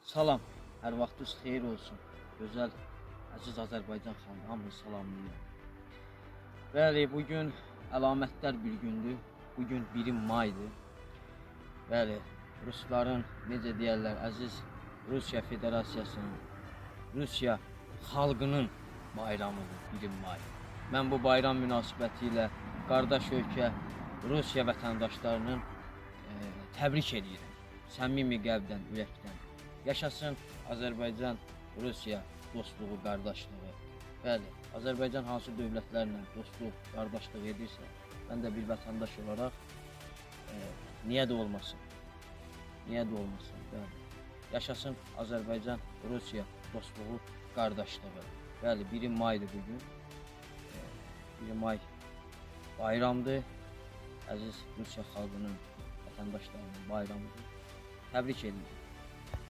Salam, hər vaxtınız xeyir olsun. Gözəl, əziz Azərbaycan xanımı hamınızı salamlayıram. Bəli, bugün əlamətlər bir gündür. Bugün 1 maydır. Bəli, Rusların, necə deyərlər, əziz Rusiya Federasiyasının, Rusiya xalqının bayramıdır 1 may. Mən bu bayram münasibəti ilə qardaş ölkə Rusiya vətəndaşlarının təbrik edirəm. Səmimi qəlbdən, ürəkdən. Yaşasın Azərbaycan, Rusiya dostluğu, qardaşlığı. Bəli, Azərbaycan hansı dövlətlərlə dostluq, qardaşlıq edirsə, mən də bir vətəndaş olaraq niyə də olmasın? Niyə də olmasın? Bəli. Yaşasın Azərbaycan, Rusiya dostluğu, qardaşlığı. Bəli, 1 maydır bugün. 1 may bayramdır. Əziz Rusiya xalqının, vətəndaşlarının bayramıdır. Təbrik edirəm.